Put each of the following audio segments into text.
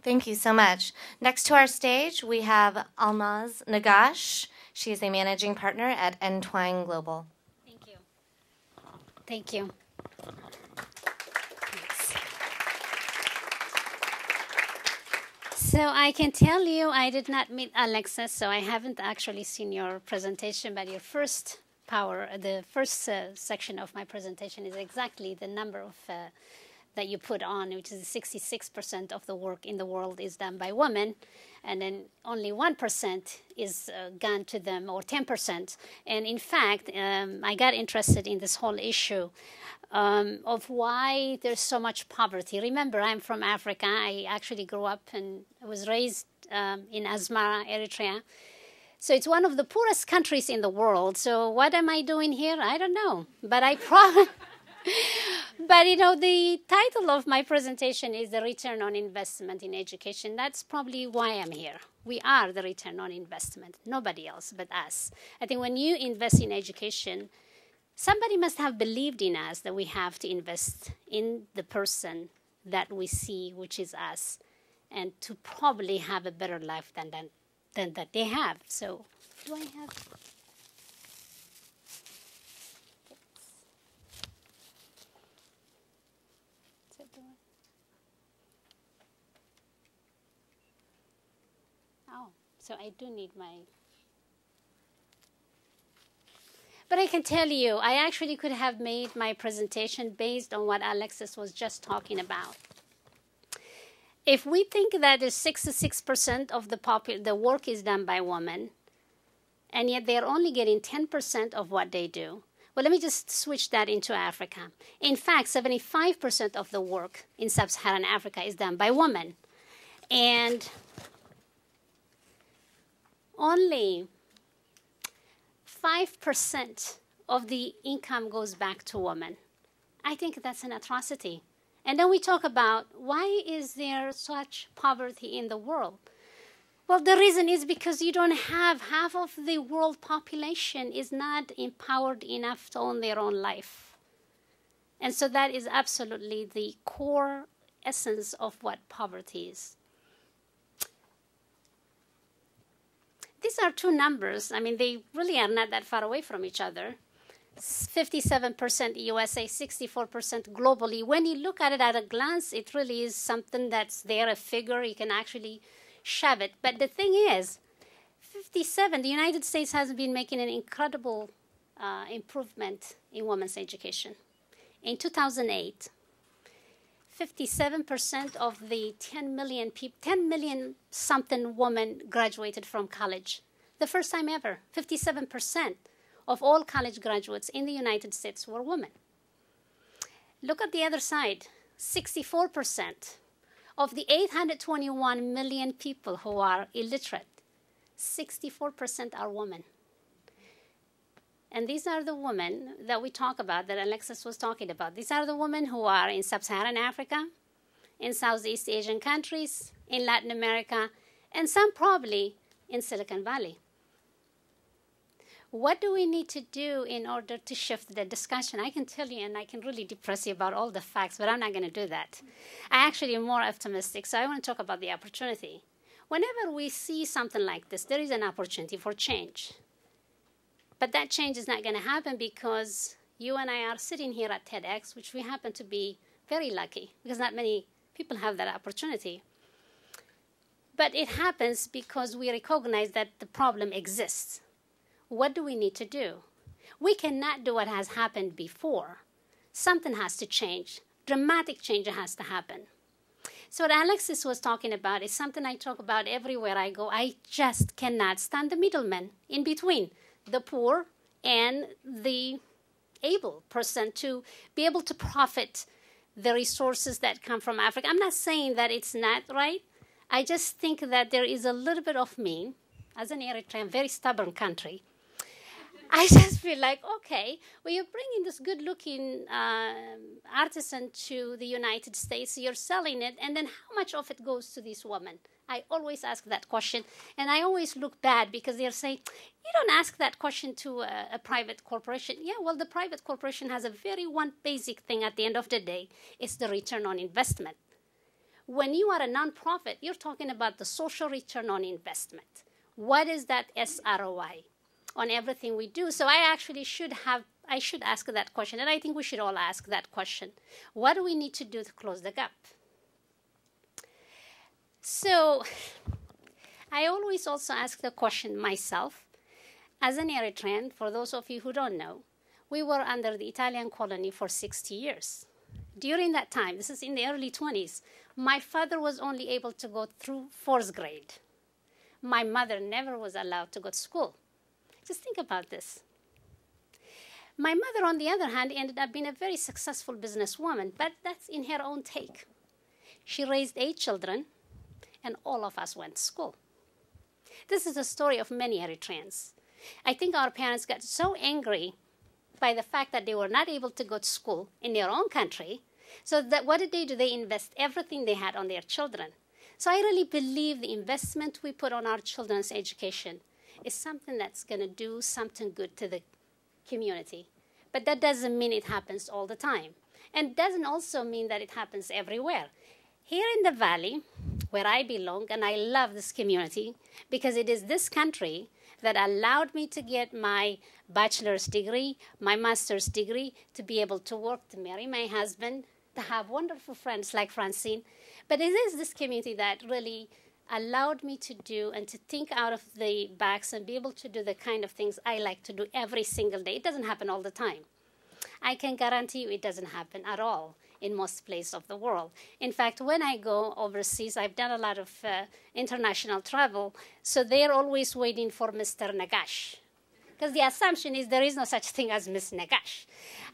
Thank you so much. Next to our stage, we have Almaz Negash. She is a managing partner at Entwine Global. Thank you. Thank you. So I can tell you I did not meet Alexa, so I haven't actually seen your presentation, but your first the first section of my presentation is exactly the number of that you put on, which is 66% of the work in the world is done by women, and then only 1% is gone to them, or 10%. And in fact, I got interested in this whole issue of why there's so much poverty. Remember, I'm from Africa. I actually grew up and was raised in Asmara, Eritrea. So it's one of the poorest countries in the world. So what am I doing here? I don't know. But I probably... But, you know, the title of my presentation is the return on investment in education. That's probably why I'm here. We are the return on investment, nobody else but us. I think when you invest in education, somebody must have believed in us that we have to invest in the person that we see, which is us, and to probably have a better life than that they have. So do I have... Oh, so I do need my... But I can tell you, I actually could have made my presentation based on what Alexis was just talking about. If we think that 66% of the work is done by women, and yet they're only getting 10% of what they do, well, let me just switch that into Africa. In fact, 75% of the work in sub-Saharan Africa is done by women. And only 5% of the income goes back to women. I think that's an atrocity. And then we talk about why is there such poverty in the world? Well, the reason is because you don't have half of the world population is not empowered enough to own their own life. And so that is absolutely the core essence of what poverty is. These are two numbers. I mean, they really are not that far away from each other. 57% USA, 64% globally. When you look at it at a glance, it really is something that's there, a figure. You can actually shove it. But the thing is, 57, the United States has been making an incredible improvement in women's education. In 2008, 57% of the 10 million something women graduated from college. The first time ever, 57% of all college graduates in the United States were women. Look at the other side, 64% of the 821 million people who are illiterate, 64% are women. And these are the women that we talk about, that Alexis was talking about. These are the women who are in sub-Saharan Africa, in Southeast Asian countries, in Latin America, and some probably in Silicon Valley. What do we need to do in order to shift the discussion? I can tell you, and I can really depress you about all the facts, but I'm not going to do that. I actually am more optimistic, so I want to talk about the opportunity. Whenever we see something like this, there is an opportunity for change. But that change is not going to happen because you and I are sitting here at TEDx, which we happen to be very lucky, because not many people have that opportunity. But it happens because we recognize that the problem exists. What do we need to do? We cannot do what has happened before. Something has to change. Dramatic change has to happen. So what Alexis was talking about is something I talk about everywhere I go. I just cannot stand the middleman in between the poor and the able person to be able to profit the resources that come from Africa. I'm not saying that it's not right. I just think that there is a little bit of me, as an Eritrean, very stubborn country. I just feel like, okay, well, you're bringing this good-looking artisan to the United States, you're selling it, and then how much of it goes to this woman? I always ask that question, and I always look bad because they're saying, you don't ask that question to a private corporation. Yeah, well, the private corporation has a very one basic thing at the end of the day. It's the return on investment. When you are a nonprofit, you're talking about the social return on investment. What is that SROI on everything we do? So I should ask that question, and I think we should all ask that question. What do we need to do to close the gap? So I always also ask the question myself. As an Eritrean, for those of you who don't know, we were under the Italian colony for 60 years. During that time, this is in the early 20s, my father was only able to go through 4th grade. My mother never was allowed to go to school. Just think about this. My mother, on the other hand, ended up being a very successful businesswoman, but that's in her own take. She raised 8 children, and all of us went to school. This is the story of many Eritreans. I think our parents got so angry by the fact that they were not able to go to school in their own country. So that what did they do? They invest everything they had on their children. So I really believe the investment we put on our children's education is something that's going to do something good to the community. But that doesn't mean it happens all the time. And doesn't also mean that it happens everywhere. Here in the Valley, where I belong, and I love this community, because it is this country that allowed me to get my bachelor's degree, my master's degree, to be able to work, to marry my husband, to have wonderful friends like Francine. But it is this community that really allowed me to do and to think out of the box and be able to do the kind of things I like to do every single day. It doesn't happen all the time. I can guarantee you it doesn't happen at all in most places of the world. In fact, when I go overseas, I've done a lot of international travel, so they're always waiting for Mr. Negash. Because the assumption is there is no such thing as Miss Negash.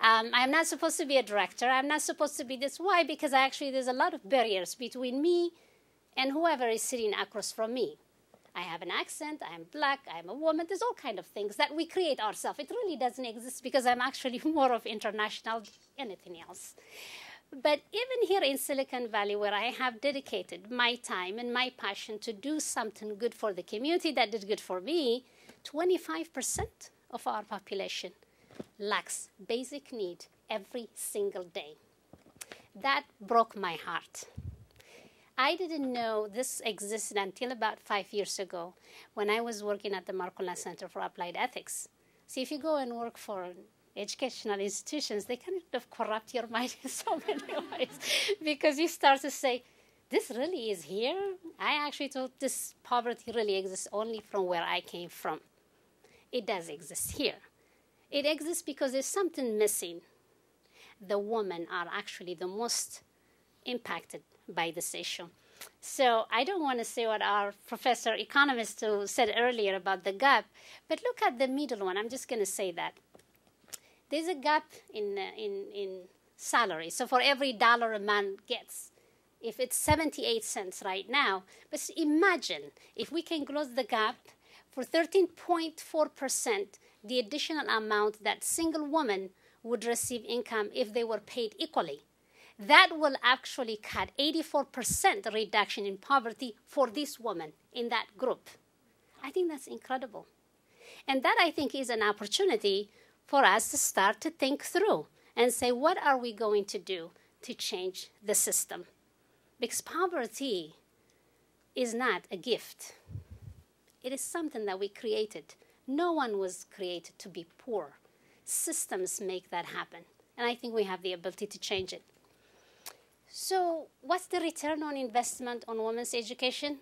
I'm not supposed to be a director. I'm not supposed to be this. Why? Because actually there's a lot of barriers between me and whoever is sitting across from me. I have an accent, I'm black, I'm a woman. There's all kinds of things that we create ourselves. It really doesn't exist because I'm actually more of international than anything else. But even here in Silicon Valley, where I have dedicated my time and my passion to do something good for the community that did good for me, 25% of our population lacks basic need every single day. That broke my heart. I didn't know this existed until about 5 years ago when I was working at the Marcola Center for Applied Ethics. See, if you go and work for educational institutions, they kind of corrupt your mind in so many ways because you start to say, this really is here? I actually thought this poverty really exists only from where I came from. It does exist here. It exists because there's something missing. The women are actually the most impacted by this issue. So I don't want to say what our professor economist said earlier about the gap, but look at the middle one. I'm just going to say that. There's a gap in salary. So for every dollar a man gets, if it's 78 cents right now, but imagine if we can close the gap for 13.4%, the additional amount that single women would receive income if they were paid equally. That will actually cut 84% reduction in poverty for this woman in that group. I think that's incredible. And that, I think, is an opportunity for us to start to think through and say, what are we going to do to change the system? Because poverty is not a gift. It is something that we created. No one was created to be poor. Systems make that happen. And I think we have the ability to change it. So what's the return on investment on women's education?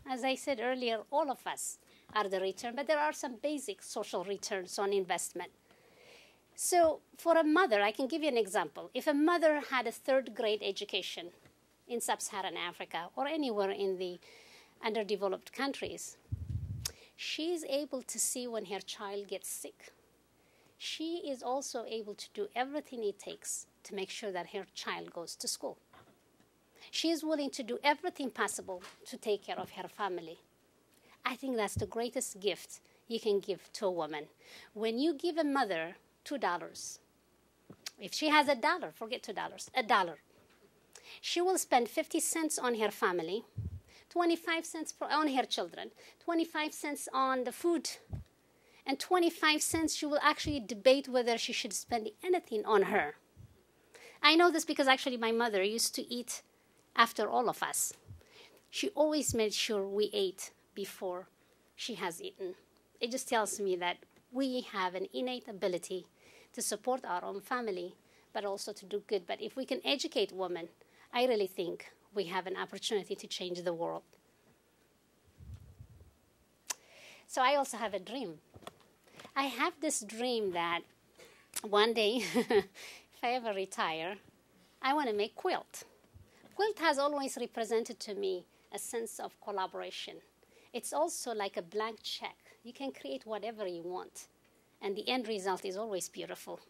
As I said earlier, all of us are the return, but there are some basic social returns on investment. So for a mother, I can give you an example. If a mother had a 3rd grade education in sub-Saharan Africa or anywhere in the underdeveloped countries, she is able to see when her child gets sick. She is also able to do everything it takes to make sure that her child goes to school. She is willing to do everything possible to take care of her family. I think that's the greatest gift you can give to a woman. When you give a mother $2, if she has $1, forget $2, $1, she will spend 50 cents on her family, 25 cents on her children, 25 cents on the food, and 25 cents she will actually debate whether she should spend anything on her. I know this because actually my mother used to eat after all of us. She always made sure we ate before she has eaten. It just tells me that we have an innate ability to support our own family, but also to do good. But if we can educate women, I really think we have an opportunity to change the world. So I also have a dream. I have this dream that one day, if I ever retire, I want to make quilt. Quilt has always represented to me a sense of collaboration. It's also like a blank check. You can create whatever you want, and the end result is always beautiful.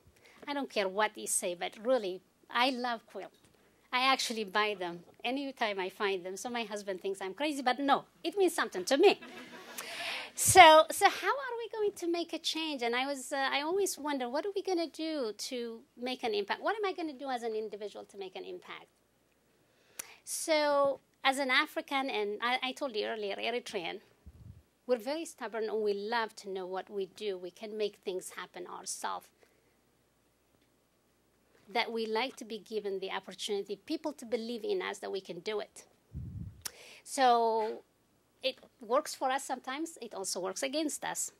I don't care what you say, but really, I love quilt. I actually buy them anytime I find them. So my husband thinks I'm crazy, but no, it means something to me. So how are we going to make a change? And I always wonder, what are we going to do to make an impact? What am I going to do as an individual to make an impact? So as an African, and I told you earlier, Eritrean, we're very stubborn and we love to know what we do. We can make things happen ourselves. That we like to be given the opportunity, people to believe in us that we can do it. So it works for us sometimes. It also works against us.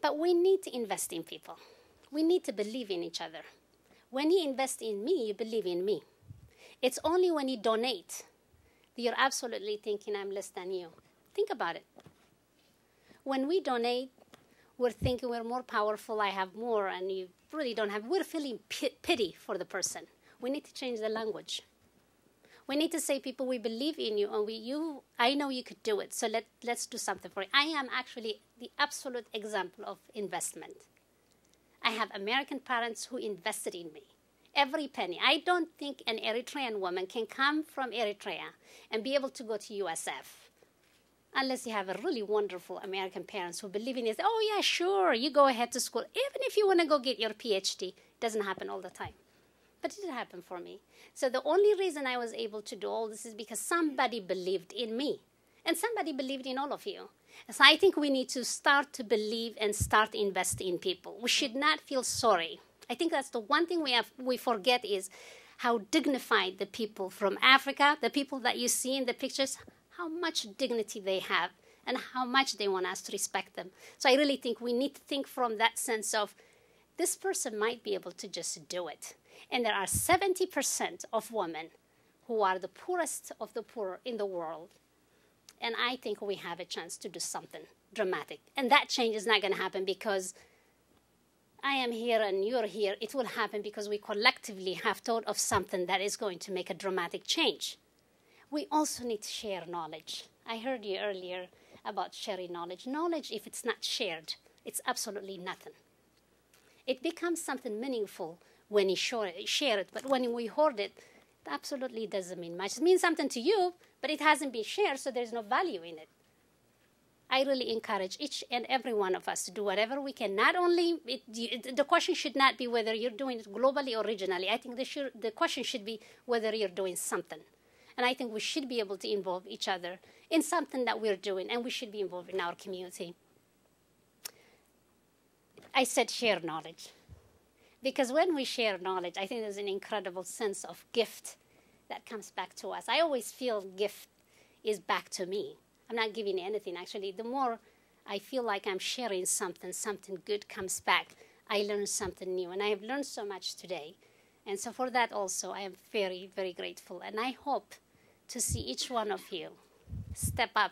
But we need to invest in people. We need to believe in each other. When you invest in me, you believe in me. It's only when you donate that you're absolutely thinking I'm less than you. Think about it. When we donate, we're thinking we're more powerful, I have more, and you really don't have. We're feeling pity for the person. We need to change the language. We need to say, people, we believe in you, and I know you could do it, so let's do something for you. I am actually the absolute example of investment. I have American parents who invested in me. Every penny. I don't think an Eritrean woman can come from Eritrea and be able to go to USF unless you have a really wonderful American parents who believe in it. Oh, yeah, sure, you go ahead to school. Even if you want to go get your PhD, it doesn't happen all the time. But it did happen for me. So the only reason I was able to do all this is because somebody believed in me. And somebody believed in all of you. So I think we need to start to believe and start investing in people. We should not feel sorry. I think that's the one thing we forget is how dignified the people from Africa, the people that you see in the pictures, how much dignity they have and how much they want us to respect them. So I really think we need to think from that sense of this person might be able to just do it. And there are 70% of women who are the poorest of the poor in the world. And I think we have a chance to do something dramatic. And that change is not going to happen because I am here and you're here. It will happen because we collectively have thought of something that is going to make a dramatic change. We also need to share knowledge. I heard you earlier about sharing knowledge. Knowledge, if it's not shared, it's absolutely nothing. It becomes something meaningful when you share it, but when we hoard it, it absolutely doesn't mean much. It means something to you, but it hasn't been shared, so there's no value in it. I really encourage each and every one of us to do whatever we can. Not only, the question should not be whether you're doing it globally or regionally. I think the question should be whether you're doing something. And I think we should be able to involve each other in something that we're doing, and we should be involved in our community. I said share knowledge. Because when we share knowledge, I think there's an incredible sense of gift that comes back to us. I always feel gift is back to me. I'm not giving anything. Actually, the more I feel like I'm sharing something, something good comes back. I learn something new, and I have learned so much today. And so for that also, I am very, very grateful. And I hope to see each one of you step up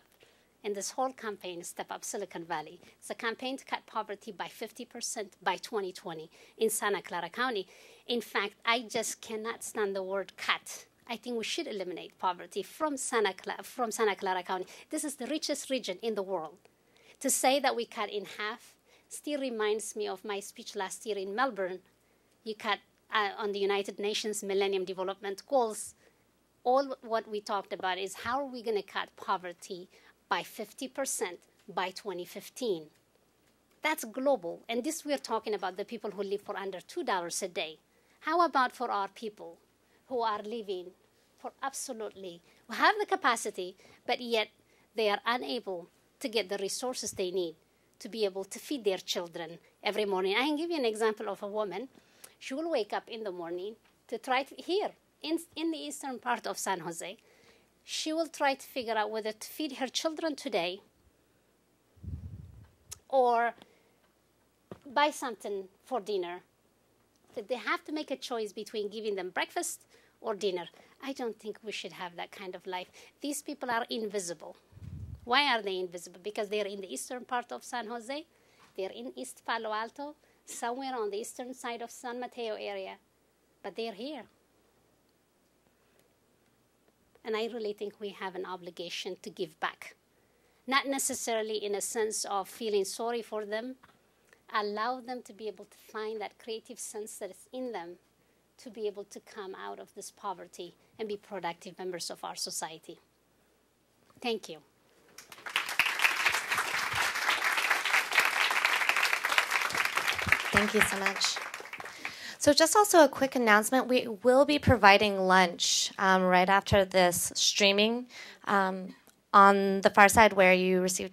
in this whole campaign, Step Up Silicon Valley. It's a campaign to cut poverty by 50% by 2020 in Santa Clara County. In fact, I just cannot stand the word cut. I think we should eliminate poverty from Santa Clara County. This is the richest region in the world. To say that we cut in half still reminds me of my speech last year in Melbourne. You cut on the United Nations Millennium Development Goals. All what we talked about is how are we going to cut poverty by 50% by 2015. That's global. And this we're talking about the people who live for under $2 a day. How about for our people who are living for absolutely, who have the capacity, but yet they are unable to get the resources they need to be able to feed their children every morning. I can give you an example of a woman. She will wake up in the morning to try to, here, in the eastern part of San Jose. She will try to figure out whether to feed her children today or buy something for dinner. That they have to make a choice between giving them breakfast or dinner. I don't think we should have that kind of life. These people are invisible. Why are they invisible? Because they're in the eastern part of San Jose. They're in East Palo Alto, somewhere on the eastern side of San Mateo area. But they're here. And I really think we have an obligation to give back. Not necessarily in a sense of feeling sorry for them. Allow them to be able to find that creative sense that is in them to be able to come out of this poverty and be productive members of our society. Thank you. Thank you so much. So just also a quick announcement. We will be providing lunch right after this streaming on the far side where you received